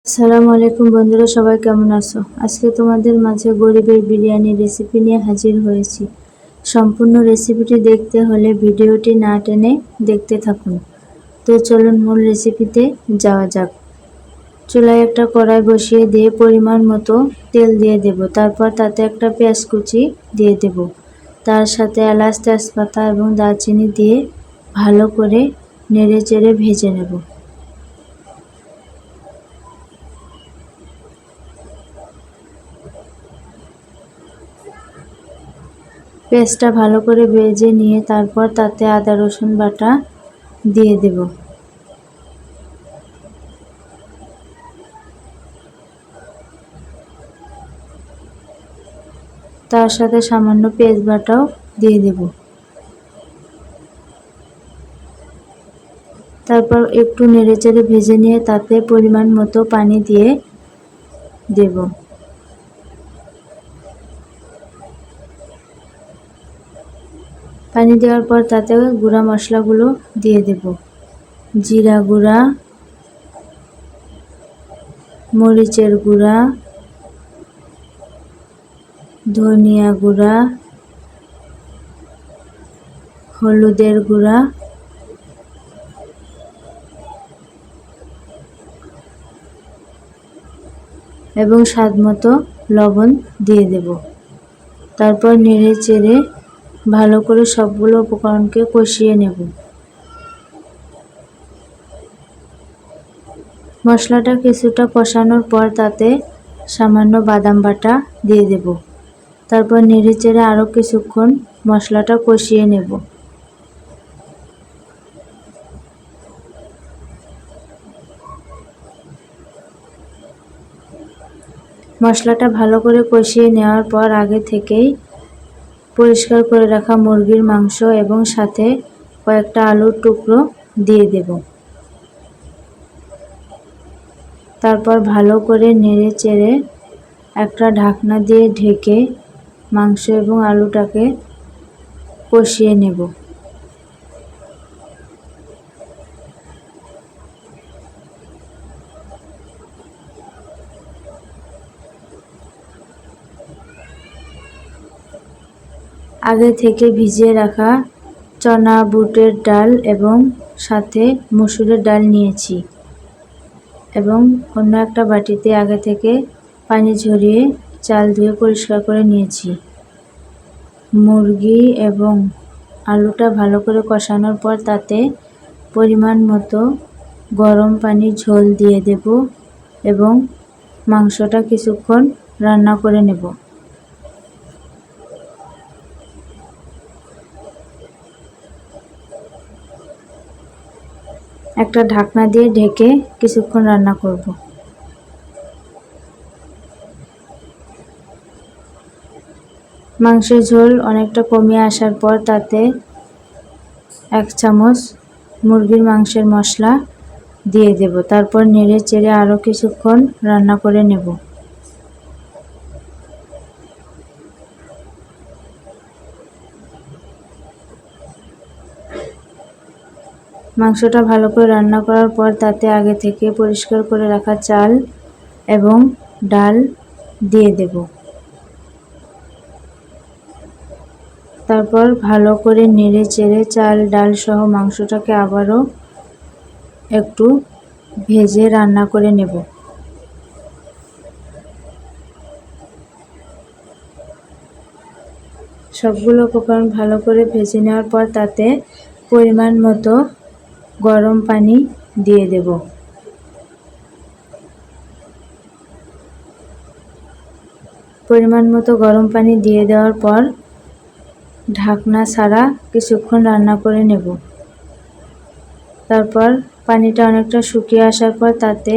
আসসালামু আলাইকুম বন্ধুরা, সবাই কেমন আছো? আজকে তোমাদের মাঝে গরিবের বিরিয়ানি রেসিপি নিয়ে হাজির হয়েছি। সম্পূর্ণ রেসিপিটি দেখতে হলে ভিডিওটি না টেনে দেখতে থাকুন। তো চলুন মূল রেসিপিতে যাওয়া যাক। চুলায় একটা কড়াই বসিয়ে দিয়ে পরিমাণ মতো তেল দিয়ে দেব। তারপর তাতে একটা পেঁয়াজ কুচি দিয়ে দেব। তার সাথে এলাচ, তেজপাতা এবং দারচিনি দিয়ে ভালো করে নেড়ে চেড়ে ভেজে নেব। পেঁয়াজটা ভালো করে ভেজে নিয়ে তারপর তাতে আদা রসুন বাটা দিয়ে দেব। তার সাথে সামান্য পেঁয়াজ বাটাও দিয়ে দেব। তারপর একটু নেড়েচেড়ে ভেজে নিয়ে তাতে পরিমাণ মতো পানি দিয়ে দেব। পানি দেওয়ার পর তাতে গুঁড়া মশলাগুলো দিয়ে দেব। জিরা গুঁড়া, মরিচের গুঁড়া, ধনিয়া গুঁড়া, হলুদের গুঁড়া এবং স্বাদমতো লবণ দিয়ে দেব। তারপর নেড়ে চেড়ে ভালো করে সবগুলো উপকরণকে কষিয়ে নেব। মশলাটা কিছুটা কষানোর পর তাতে সামান্য বাদাম বাটা দিয়ে দেব। তারপর নেড়ে চেড়ে আরও কিছুক্ষণ মশলাটা কষিয়ে নেব। মশলাটা ভালো করে কষিয়ে নেওয়ার পর আগে থেকেই পরিষ্কার করে রাখা মুরগির মাংস এবং সাথে কয়েকটা আলুর টুকরো দিয়ে দেব। তারপর ভালো করে নেড়ে চেড়ে একটা ঢাকনা দিয়ে ঢেকে মাংস এবং আলুটাকে কষিয়ে নেব। আগে থেকে ভিজিয়ে রাখা চনা, বুটের ডাল এবং সাথে মসুরের ডাল নিয়েছি এবং অন্য একটা বাটিতে আগে থেকে পানি ঝরিয়ে চাল ধুয়ে পরিষ্কার করে নিয়েছি। মুরগি এবং আলুটা ভালো করে কষানোর পর তাতে পরিমাণ মতো গরম পানির ঝোল দিয়ে দেব এবং মাংসটা কিছুক্ষণ রান্না করে নেব। একটা ঢাকনা দিয়ে ঢেকে কিছুক্ষণ রান্না করব। মাংসের ঝোল অনেকটা কমে আসার পর তাতে 1 চামচ মুরগির মাংসের মশলা দিয়ে দেব। তারপর নেড়ে চেড়ে আরও কিছুক্ষণ রান্না করে নেব। মাংসটা ভালো করে রান্না করার পর তাতে আগে থেকে পরিষ্কার করে রাখা চাল এবং ডাল দিয়ে দেব। তারপর ভালো করে নেড়ে চেড়ে চাল, ডাল সহ মাংসটাকে আবারও একটু ভেজে রান্না করে নেব। সবগুলো উপকরণ ভালো করে ভেজে নেওয়ার পর তাতে পরিমাণ মতো গরম পানি দিয়ে দেব। পরিমাণ মতো গরম পানি দিয়ে দেওয়ার পর ঢাকনা ছাড়া কিছুক্ষণ রান্না করে নেব। তারপর পানিটা অনেকটা শুকিয়ে আসার পর তাতে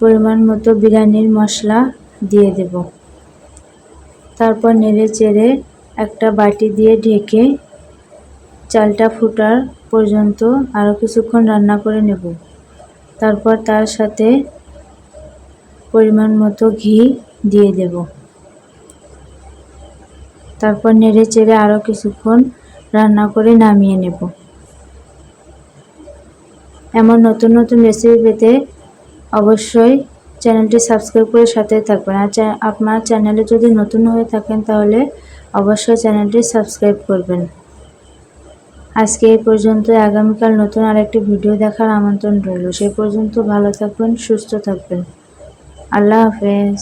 পরিমাণ মতো বিরিয়ানির মশলা দিয়ে দেব। তারপর নেড়ে চেড়ে একটা বাটি দিয়ে ঢেকে চালটা ফোটার পর্যন্ত আরও কিছুক্ষণ রান্না করে নেব। তারপর তার সাথে পরিমাণ মতো ঘি দিয়ে দেব। তারপর নেড়ে চেড়ে আরও কিছুক্ষণ রান্না করে নামিয়ে নেব। এমন নতুন নতুন রেসিপি পেতে অবশ্যই চ্যানেলটি সাবস্ক্রাইব করে সাথে থাকবেন। আর আপনার চ্যানেলে যদি নতুন হয়ে থাকেন তাহলে অবশ্যই চ্যানেলটি সাবস্ক্রাইব করবেন। আজকে এই পর্যন্তই। আগামীকাল নতুন আরেকটি ভিডিও দেখার আমন্ত্রণ রইল। সে পর্যন্ত ভালো থাকবেন, সুস্থ থাকবেন। আল্লাহ হাফেজ।